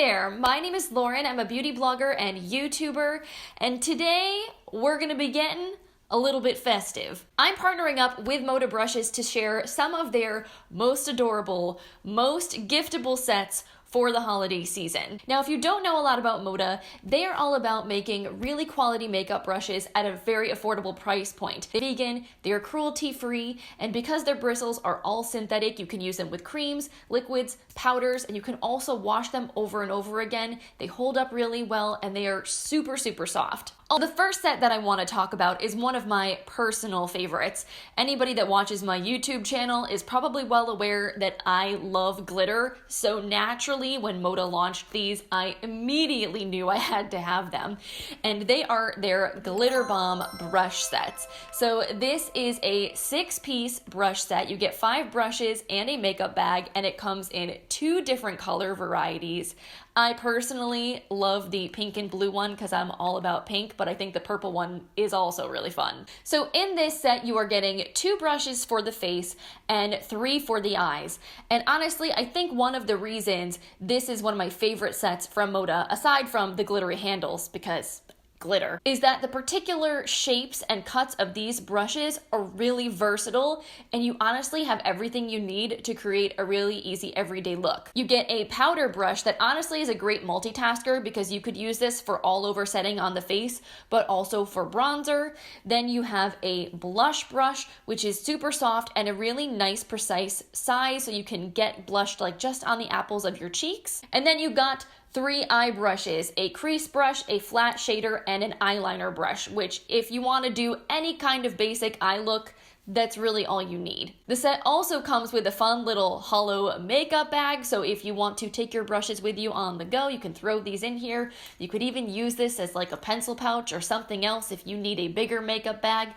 there, my name is Lauren. I'm a beauty blogger and YouTuber, and today we're gonna be getting a little bit festive. I'm partnering up with MŌDA brushes to share some of their most adorable, most giftable sets for the holiday season. Now, if you don't know a lot about MŌDA, they are all about making really quality makeup brushes at a very affordable price point. They're vegan, they're cruelty-free, and because their bristles are all synthetic, you can use them with creams, liquids, powders, and you can also wash them over and over again. They hold up really well, and they are super, super soft. The first set that I want to talk about is one of my personal favorites. Anybody that watches my YouTube channel is probably well aware that I love glitter, so naturally when MŌDA launched these, I immediately knew I had to have them. And they are their Glitter Bomb brush sets. So this is a 6-piece brush set. You get 5 brushes and a makeup bag, and it comes in 2 different color varieties. I personally love the pink and blue one because I'm all about pink, but I think the purple one is also really fun. So in this set, you are getting 2 brushes for the face and 3 for the eyes. And honestly, I think one of the reasons this is one of my favorite sets from MŌDA, aside from the glittery handles, because glitter, is that the particular shapes and cuts of these brushes are really versatile, and you honestly have everything you need to create a really easy everyday look. You get a powder brush that honestly is a great multitasker because you could use this for all over setting on the face, but also for bronzer. Then you have a blush brush, which is super soft and a really nice precise size, so you can get blushed like just on the apples of your cheeks. And then you got 3 eye brushes, a crease brush, a flat shader, and an eyeliner brush, which if you want to do any kind of basic eye look, that's really all you need. The set also comes with a fun little hollow makeup bag, so if you want to take your brushes with you on the go, you can throw these in here. You could even use this as like a pencil pouch or something else if you need a bigger makeup bag.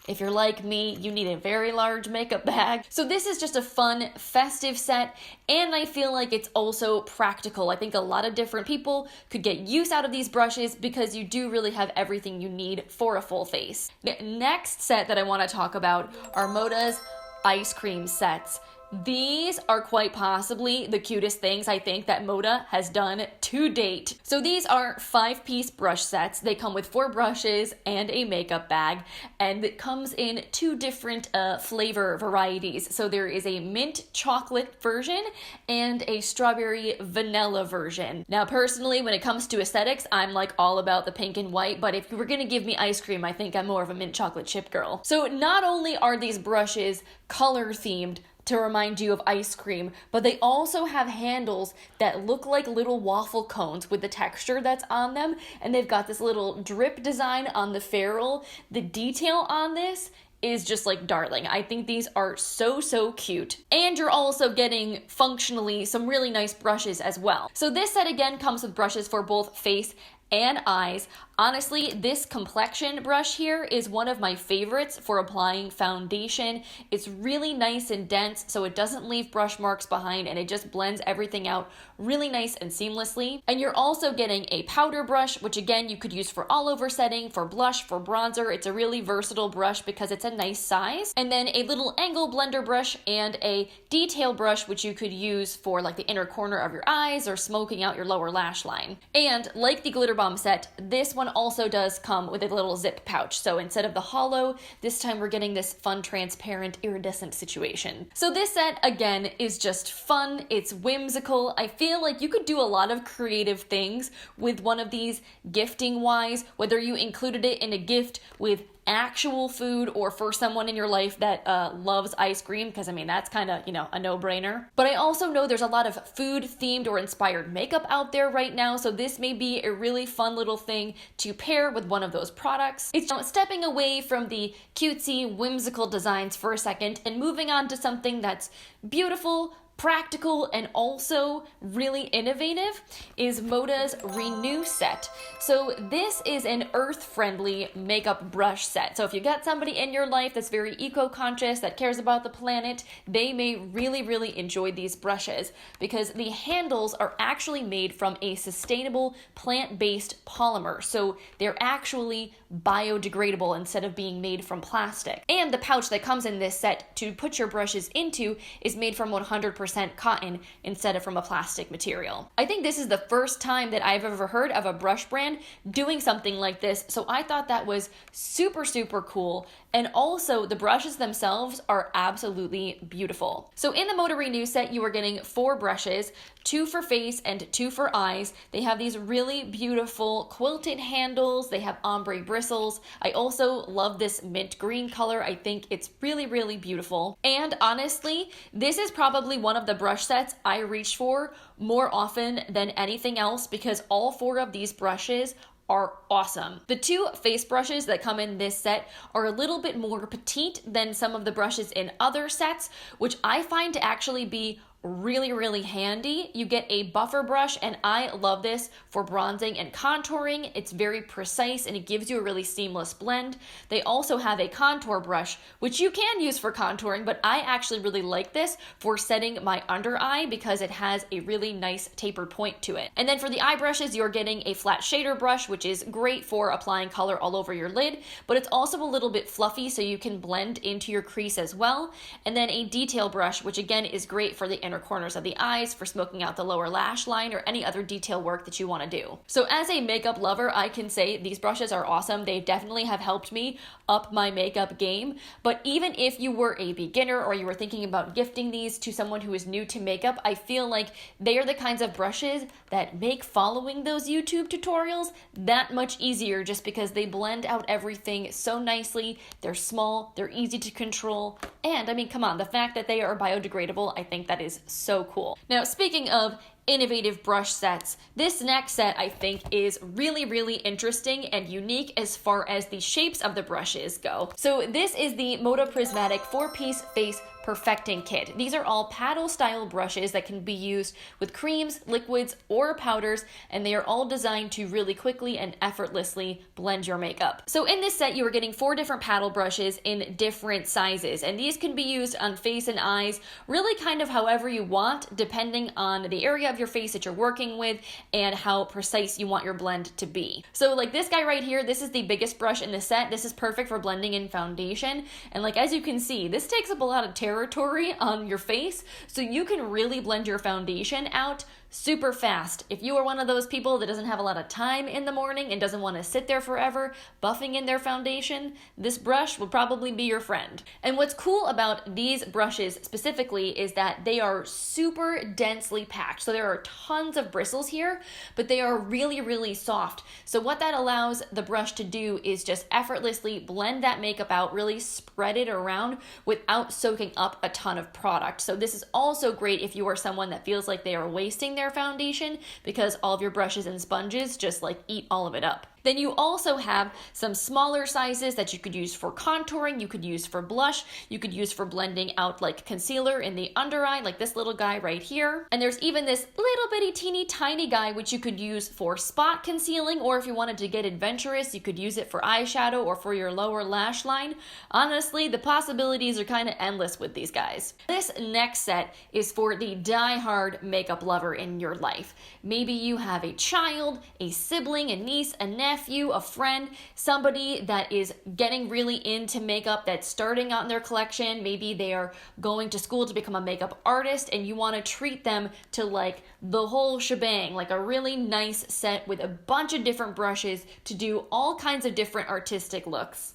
If you're like me, you need a very large makeup bag. So this is just a fun, festive set, and I feel like it's also practical. I think a lot of different people could get use out of these brushes because you do really have everything you need for a full face. The next set that I want to talk about are MŌDA's ice cream sets. These are quite possibly the cutest things I think that MŌDA has done to date. So these are 5-piece brush sets. They come with 4 brushes and a makeup bag, and it comes in 2 different flavor varieties. So there is a mint chocolate version and a strawberry vanilla version. Now personally, when it comes to aesthetics, I'm like all about the pink and white, but if you were gonna give me ice cream, I think I'm more of a mint chocolate chip girl. So not only are these brushes color themed to remind you of ice cream, but they also have handles that look like little waffle cones with the texture that's on them, and they've got this little drip design on the ferrule. The detail on this is just like darling. I think these are so, so cute. And you're also getting functionally some really nice brushes as well. So this set again comes with brushes for both face and eyes. Honestly, this complexion brush here is one of my favorites for applying foundation. It's really nice and dense, so it doesn't leave brush marks behind, and it just blends everything out really nice and seamlessly. And you're also getting a powder brush, which again, you could use for all over setting, for blush, for bronzer. It's a really versatile brush because it's a nice size. And then a little angle blender brush and a detail brush, which you could use for like the inner corner of your eyes or smoking out your lower lash line. And like the Glitter Bomb set, this one also does come with a little zip pouch. So instead of the hollow, this time we're getting this fun, transparent, iridescent situation. So this set, again, is just fun. It's whimsical. I feel like you could do a lot of creative things with one of these gifting-wise, whether you included it in a gift with actual food or for someone in your life that loves ice cream, because I mean that's kind of, you know, a no-brainer. But I also know there's a lot of food themed or inspired makeup out there right now, so this may be a really fun little thing to pair with one of those products. It's stepping away from the cutesy, whimsical designs for a second and moving on to something that's beautiful, practical, and also really innovative is MŌDA's Renew set. So this is an earth-friendly makeup brush set. So if you got somebody in your life that's very eco-conscious, that cares about the planet, they may really, really enjoy these brushes because the handles are actually made from a sustainable plant-based polymer. So they're actually biodegradable instead of being made from plastic. And the pouch that comes in this set to put your brushes into is made from 100% 100% cotton instead of from a plastic material. I think this is the first time that I've ever heard of a brush brand doing something like this, so I thought that was super, super cool. And also, the brushes themselves are absolutely beautiful. So in the MŌDA Renew set, you are getting 4 brushes, 2 for face and 2 for eyes. They have these really beautiful quilted handles. They have ombre bristles. I also love this mint green color. I think it's really, really beautiful. And honestly, this is probably one of the brush sets I reach for more often than anything else because all 4 of these brushes are awesome. The 2 face brushes that come in this set are a little bit more petite than some of the brushes in other sets, which I find to actually be really, really handy. You get a buffer brush, and I love this for bronzing and contouring. It's very precise and it gives you a really seamless blend. They also have a contour brush, which you can use for contouring, but I actually really like this for setting my under eye because it has a really nice tapered point to it. And then for the eye brushes, you're getting a flat shader brush, which is great for applying color all over your lid, but it's also a little bit fluffy so you can blend into your crease as well. And then a detail brush, which again is great for the inner corners of the eyes, for smoking out the lower lash line, or any other detail work that you want to do. So as a makeup lover, I can say these brushes are awesome. They definitely have helped me up my makeup game. But even if you were a beginner or you were thinking about gifting these to someone who is new to makeup, I feel like they are the kinds of brushes that make following those YouTube tutorials that much easier just because they blend out everything so nicely. They're small, they're easy to control, and I mean, come on, the fact that they are biodegradable, I think that is so cool. Now, speaking of innovative brush sets, this next set I think is really, really interesting and unique as far as the shapes of the brushes go. So this is the MŌDA Prismatic 4-piece face perfecting kit. These are all paddle style brushes that can be used with creams, liquids, or powders, and they are all designed to really quickly and effortlessly blend your makeup. So in this set, you are getting 4 different paddle brushes in different sizes, and these can be used on face and eyes, really kind of however you want, depending on the area of your face that you're working with and how precise you want your blend to be. So like this guy right here, this is the biggest brush in the set. This is perfect for blending in foundation, and like as you can see, this takes up a lot of territory on your face, so you can really blend your foundation out super fast. If you are one of those people that doesn't have a lot of time in the morning and doesn't want to sit there forever buffing in their foundation, this brush will probably be your friend. And what's cool about these brushes specifically is that they are super densely packed. So there are tons of bristles here, but they are really, really soft. So what that allows the brush to do is just effortlessly blend that makeup out, really spread it around without soaking up a ton of product. So this is also great if you are someone that feels like they are wasting their foundation because all of your brushes and sponges just like eat all of it up. Then you also have some smaller sizes that you could use for contouring, you could use for blush, you could use for blending out like concealer in the under eye, like this little guy right here. And there's even this little bitty teeny tiny guy which you could use for spot concealing, or if you wanted to get adventurous, you could use it for eyeshadow or for your lower lash line. Honestly, the possibilities are kind of endless with these guys. This next set is for the die-hard makeup lover in your life. Maybe you have a child, a sibling, a niece, a nephew, a friend, somebody that is getting really into makeup, that's starting out in their collection. Maybe they are going to school to become a makeup artist and you want to treat them to like the whole shebang, like a really nice set with a bunch of different brushes to do all kinds of different artistic looks.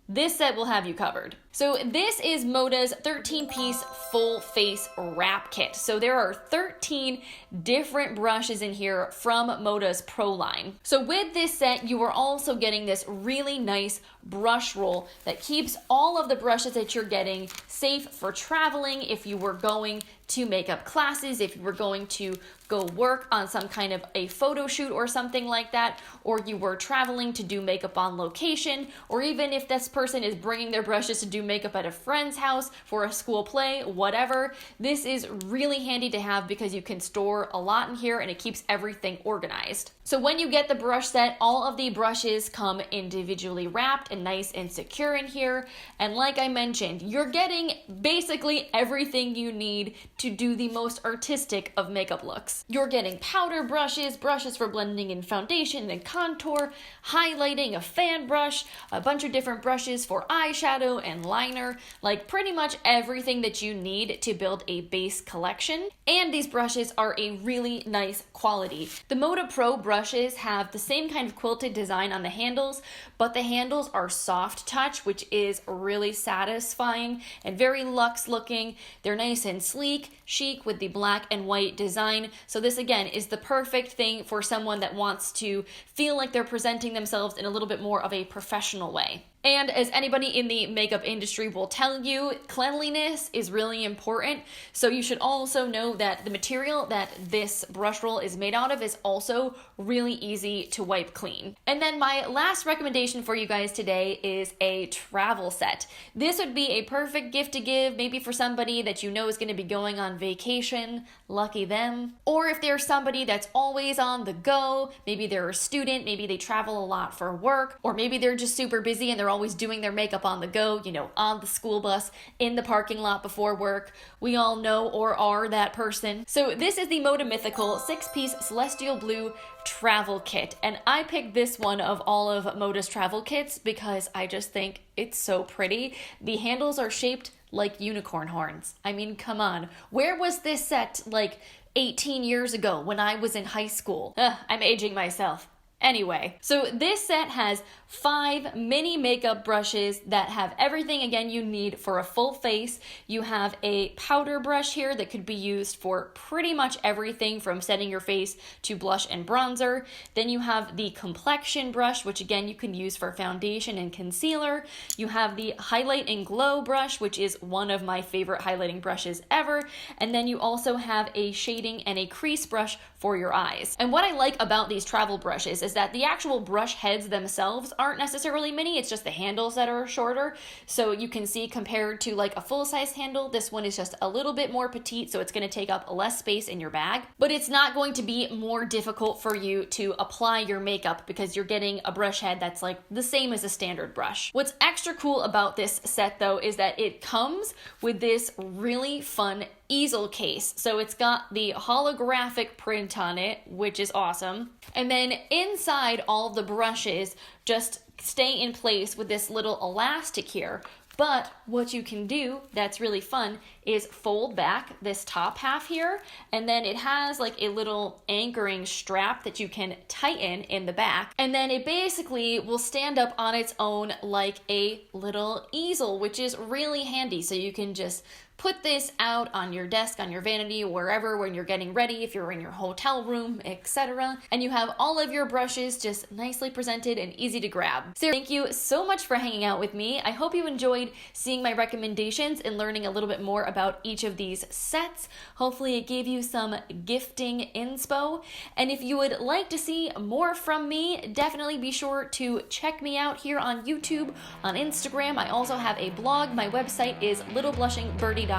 This set will have you covered. So this is MŌDA's 13-piece full face wrap kit. So there are 13 different brushes in here from MŌDA's Pro line. So with this set, you are also getting this really nice brush roll that keeps all of the brushes that you're getting safe for traveling, if you were going to makeup classes, if you were going to go work on some kind of a photo shoot or something like that, or you were traveling to do makeup on location, or even if this person is bringing their brushes to do makeup at a friend's house for a school play, whatever. This is really handy to have because you can store a lot in here and it keeps everything organized. So when you get the brush set, all of the brushes come individually wrapped and nice and secure in here. And like I mentioned, you're getting basically everything you need to do the most artistic of makeup looks. You're getting powder brushes, brushes for blending in foundation and contour, highlighting, a fan brush, a bunch of different brushes brushes for eyeshadow and liner, like pretty much everything that you need to build a base collection. And these brushes are a really nice quality. The MŌDA Pro brushes have the same kind of quilted design on the handles, but the handles are soft touch, which is really satisfying and very luxe looking. They're nice and sleek, chic with the black and white design. So this again is the perfect thing for someone that wants to feel like they're presenting themselves in a little bit more of a professional way. And as anybody in the makeup industry will tell you, cleanliness is really important. So you should also know that the material that this brush roll is made out of is also really easy to wipe clean. And then my last recommendation for you guys today is a travel set. This would be a perfect gift to give, maybe for somebody that you know is going to be going on vacation, lucky them. Or if they're somebody that's always on the go, maybe they're a student, maybe they travel a lot for work, or maybe they're just super busy and they're always doing their makeup on the go, you know, on the school bus, in the parking lot before work. We all know or are that person. So this is the MŌDA Mythical 6-piece Celestial Blue travel kit, and I picked this one of all of MŌDA's travel kits because I just think it's so pretty. The handles are shaped like unicorn horns. I mean, come on. Where was this set like 18 years ago when I was in high school? I'm aging myself. Anyway, so this set has 5 mini makeup brushes that have everything, again, you need for a full face. You have a powder brush here that could be used for pretty much everything from setting your face to blush and bronzer. Then you have the complexion brush, which again, you can use for foundation and concealer. You have the highlight and glow brush, which is one of my favorite highlighting brushes ever. And then you also have a shading and a crease brush for your eyes. And what I like about these travel brushes is that the actual brush heads themselves aren't necessarily mini, it's just the handles that are shorter. So you can see compared to like a full-size handle, this one is just a little bit more petite, so it's going to take up less space in your bag. But it's not going to be more difficult for you to apply your makeup because you're getting a brush head that's like the same as a standard brush. What's extra cool about this set though is that it comes with this really fun easel case. So it's got the holographic print on it, which is awesome. And then inside all the brushes just stay in place with this little elastic here. But what you can do that's really fun is fold back this top half here, and then it has like a little anchoring strap that you can tighten in the back, and then it basically will stand up on its own like a little easel, which is really handy. So you can just put this out on your desk, on your vanity, wherever when you're getting ready, if you're in your hotel room, etc. And you have all of your brushes just nicely presented and easy to grab. So thank you so much for hanging out with me. I hope you enjoyed seeing my recommendations and learning a little bit more about each of these sets. Hopefully it gave you some gifting inspo. And if you would like to see more from me, definitely be sure to check me out here on YouTube, on Instagram. I also have a blog. My website is littleblushingbirdie.com.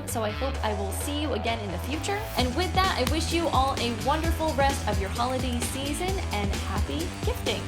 So I hope I will see you again in the future. And with that, I wish you all a wonderful rest of your holiday season and happy gifting.